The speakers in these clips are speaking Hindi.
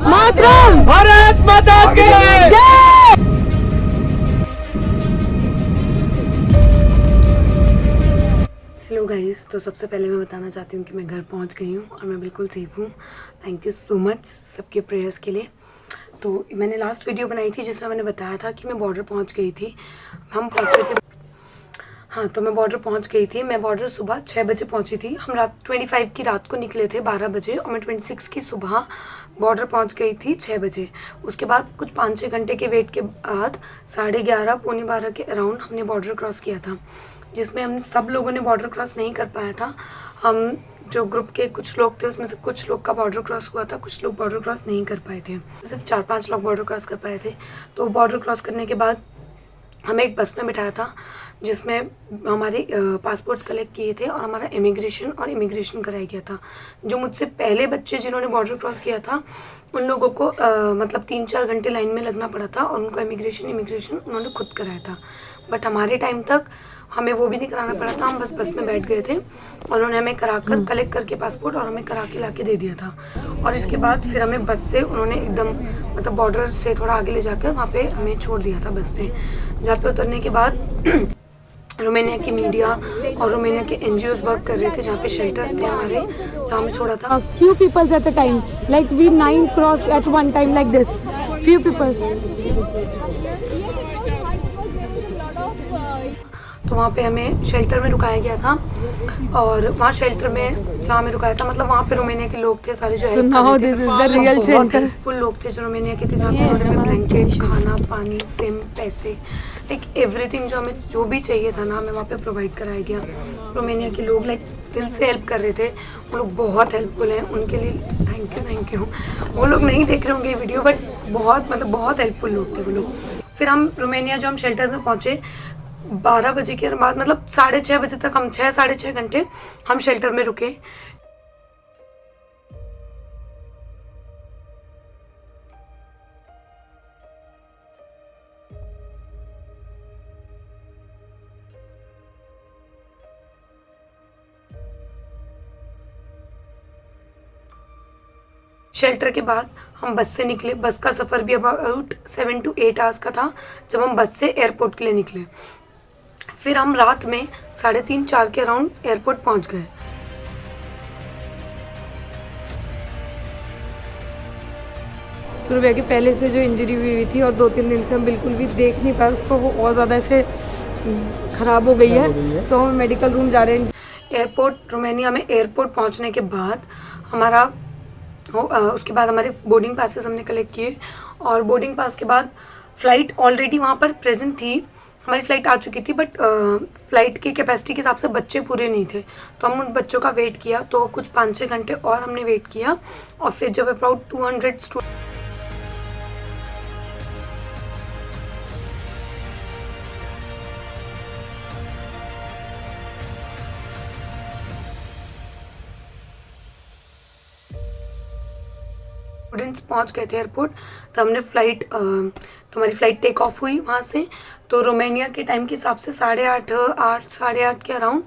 मातरम, भारत माता की जय। हेलो गाइस, तो सबसे पहले मैं बताना चाहती हूँ कि मैं घर पहुँच गई हूँ और मैं बिल्कुल सेफ हूँ। थैंक यू सो मच सबके प्रेयर्स के लिए। तो मैंने लास्ट वीडियो बनाई थी जिसमें मैंने बताया था कि मैं बॉर्डर पहुँच गई थी। हम पहुँचे थे, हाँ, तो मैं बॉर्डर पहुँच गई थी। मैं बॉर्डर सुबह 6 बजे पहुँची थी। हम रात 25 की रात को निकले थे 12 बजे और मैं 26 की सुबह बॉर्डर पहुँच गई थी 6 बजे। उसके बाद कुछ 5-6 घंटे के वेट के बाद 11:30 पौने 12 के अराउंड हमने बॉर्डर क्रॉस किया था, जिसमें हम सब लोगों ने बॉर्डर क्रॉस नहीं कर पाया था। हम जो ग्रुप के कुछ लोग थे उसमें से कुछ लोग का बॉर्डर क्रॉस हुआ था, कुछ लोग बॉर्डर क्रॉस नहीं कर पाए थे। सिर्फ 4-5 लोग बॉर्डर क्रॉस कर पाए थे। तो बॉर्डर क्रॉस करने के बाद हमें एक बस में बिठाया था जिसमें हमारे पासपोर्ट्स कलेक्ट किए थे और हमारा इमिग्रेशन कराया गया था। जो मुझसे पहले बच्चे जिन्होंने बॉर्डर क्रॉस किया था उन लोगों को मतलब 3-4 घंटे लाइन में लगना पड़ा था और उनको इमिग्रेशन उन्होंने खुद कराया था। बट हमारे टाइम तक हमें वो भी नहीं कराना पड़ा था। हम बस में बैठ गए थे और उन्होंने हमें कराकर कलेक्ट करके पासपोर्ट और हमें करा के ला के दे दिया था। और इसके बाद फिर हमें बस से उन्होंने एकदम मतलब बॉर्डर से थोड़ा आगे ले जाकर वहाँ पे हमें छोड़ दिया था बस से। जहाँ पे उतरने के बाद रोमानिया की मीडिया और रोमानिया के एनजीओज वर्क कर रहे थे, जहाँ पे शेल्टर्स थे हमारे, जहाँ हमें छोड़ा था। Few peoples at a time, like we 9 cross at one time like this. Few peoples. तो वहाँ पे हमें शेल्टर में रुकाया गया था और वहाँ शेल्टर में जहाँ हमें रुकाया था मतलब वहाँ पे रोमानिया के लोग थे सारे जो हेल्प कर रहे थे। बहुत हेल्पफुल लोग थे जो रोमानिया के थे, जहाँ पे उन्होंने हमें ब्लैंकेट, खाना, पानी, सिम, पैसे, लाइक एवरीथिंग जो हमें जो भी चाहिए था ना हमें वहाँ पे प्रोवाइड कराया गया। रोमानिया के लोग लाइक दिल से हेल्प कर रहे थे। वो लोग बहुत हेल्पफुल हैं, उनके लिए थैंक यू। वो लोग नहीं देख रहे होंगे वीडियो बट बहुत हेल्पफुल लोग थे वो लोग। फिर हम रोमानिया जो हम शेल्टर्स में पहुँचे 12 बजे के बाद मतलब 6:30 बजे तक हम 6-6.5 घंटे हम शेल्टर में रुके। शेल्टर के बाद हम बस से निकले। बस का सफ़र भी अबाउट 7 to 8 आवर्स का था जब हम बस से एयरपोर्ट के लिए निकले। फिर हम रात में 3:30-4 के अराउंड एयरपोर्ट पहुंच गए। सूर्य के पहले से जो इंजरी हुई थी और 2-3 दिन से हम बिल्कुल भी देख नहीं पाए उसको, वो और ज़्यादा ऐसे ख़राब हो गई है। तो हम मेडिकल रूम जा रहे हैं। एयरपोर्ट रोमानिया में एयरपोर्ट पहुंचने के बाद उसके बाद हमारे बोर्डिंग पासेस हमने कलेक्ट किए और बोर्डिंग पास के बाद फ़्लाइट ऑलरेडी वहाँ पर प्रेजेंट थी। हमारी फ़्लाइट आ चुकी थी बट फ़्लाइट की कैपेसिटी के हिसाब से बच्चे पूरे नहीं थे, तो हम उन बच्चों का वेट किया। तो कुछ 5-6 घंटे और हमने वेट किया और फिर जब अबाउट 200 स्टूडेंट्स पहुंच गए थे एयरपोर्ट, तो हमने तो हमारी फ़्लाइट टेक ऑफ हुई वहाँ से। तो रोमानिया के टाइम के हिसाब से 8:30 के अराउंड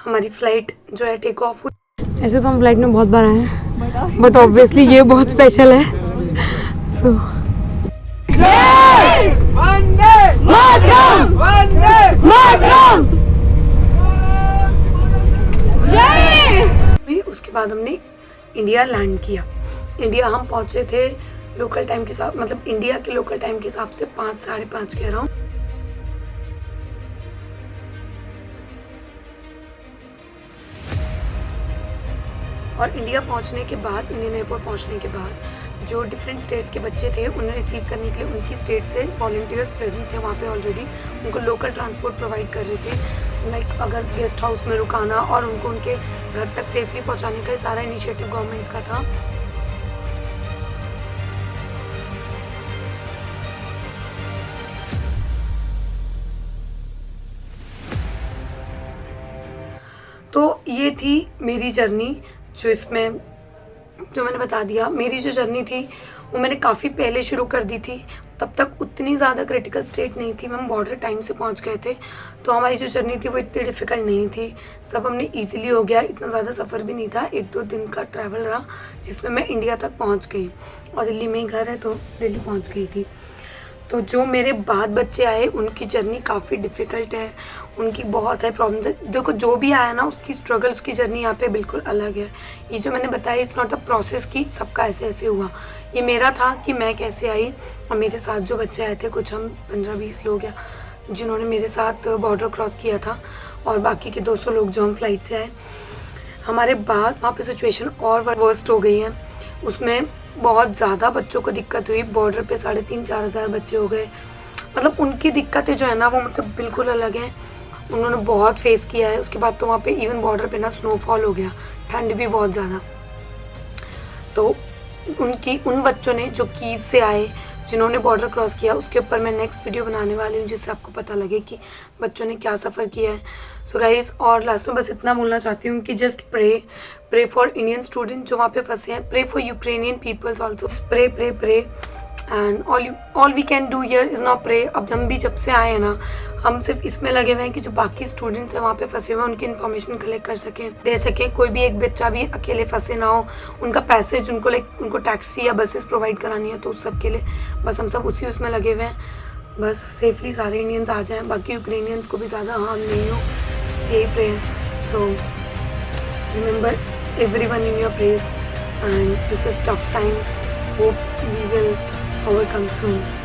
हमारी फ़्लाइट जो है टेक ऑफ हुई। ऐसे तो हम फ्लाइट में बहुत बार आए हैं बट ऑब्वियसली ये बहुत स्पेशल है। तो उसके बाद हमने इंडिया लैंड किया। इंडिया हम पहुंचे थे लोकल टाइम के साथ मतलब इंडिया के लोकल टाइम के हिसाब से 5-5:30 के अराउंड। और इंडिया पहुंचने के बाद इंडियन एयरपोर्ट पहुंचने के बाद जो डिफरेंट स्टेट्स के बच्चे थे उन्हें रिसीव करने के लिए उनकी स्टेट से वॉलंटियर्स प्रेजेंट थे वहाँ पे ऑलरेडी। उनको लोकल ट्रांसपोर्ट प्रोवाइड कर रहे थे, लाइक अगर गेस्ट हाउस में रुकाना और उनको उनके घर तक सेफली पहुँचाने का सारा इनिशिएटिव गवर्नमेंट का था। तो ये थी मेरी जर्नी जो इसमें जो मैंने बता दिया, मेरी जो जर्नी थी वो मैंने काफ़ी पहले शुरू कर दी थी, तब तक उतनी ज़्यादा क्रिटिकल स्टेट नहीं थी, हम बॉर्डर टाइम से पहुंच गए थे, तो हमारी जो जर्नी थी वो इतनी डिफ़िकल्ट नहीं थी, सब हमने इजीली हो गया, इतना ज़्यादा सफ़र भी नहीं था, 1-2 दिन का ट्रैवल रहा जिसमें मैं इंडिया तक पहुंच गई और दिल्ली में ही घर है तो दिल्ली पहुंच गई थी। तो जो मेरे बाद बच्चे आए उनकी जर्नी काफ़ी डिफ़िकल्ट है, उनकी बहुत सारी प्रॉब्लम्स है। देखो जो भी आया ना उसकी स्ट्रगल, उसकी जर्नी यहाँ पे बिल्कुल अलग है। ये जो मैंने बताया इट्स नॉट अ प्रोसेस कि सबका ऐसे ऐसे हुआ, ये मेरा था कि मैं कैसे आई और मेरे साथ जो बच्चे आए थे, कुछ हम 15-20 लोग हैं जिन्होंने मेरे साथ बॉर्डर क्रॉस किया था और बाकी के 200 लोग जो हम फ्लाइट से आए। हमारे बाद वहाँ पे सिचुएशन और वर्स्ट हो गई है, उसमें बहुत ज़्यादा बच्चों को दिक्कत हुई, बॉर्डर पे 3,500-4 हज़ार बच्चे हो गए। मतलब उनकी दिक्कतें जो है ना वो मुझसे बिल्कुल अलग हैं, उन्होंने बहुत फेस किया है। उसके बाद तो वहाँ पे इवन बॉर्डर पे ना स्नोफॉल हो गया, ठंड भी बहुत ज़्यादा। तो उन बच्चों ने जो कीव से आए, जिन्होंने बॉर्डर क्रॉस किया, उसके ऊपर मैं नेक्स्ट वीडियो बनाने वाली हूँ जिससे आपको पता लगे कि बच्चों ने क्या सफ़र किया है। सो गाइस, और लास्ट में बस इतना बोलना चाहती हूँ कि just pray for Indian student जो वहाँ पे फंसे हैं, pray for Ukrainian peoples also, pray and all we can do here is not pray. अब हम भी जब से आए हैं ना, हम सिर्फ इसमें लगे हुए हैं कि जो बाकी स्टूडेंट्स हैं वहाँ पे फंसे हुए हैं उनकी इन्फॉर्मेशन कलेक्ट कर सकें, दे सकें, कोई भी एक बच्चा भी अकेले फंसे ना हो, उनका पैसेज उनको टैक्सी या बसेस प्रोवाइड करानी है तो उस सब के लिए बस हम सब उसमें लगे हुए हैं। बस सेफली सारे इंडियंस आ जाएँ, बाकी यूक्रेनियंस को भी ज़्यादा हार्म नहीं हो, यही प्रे है। So remember everyone in your prayers, and this is tough time, hope we will overcome soon.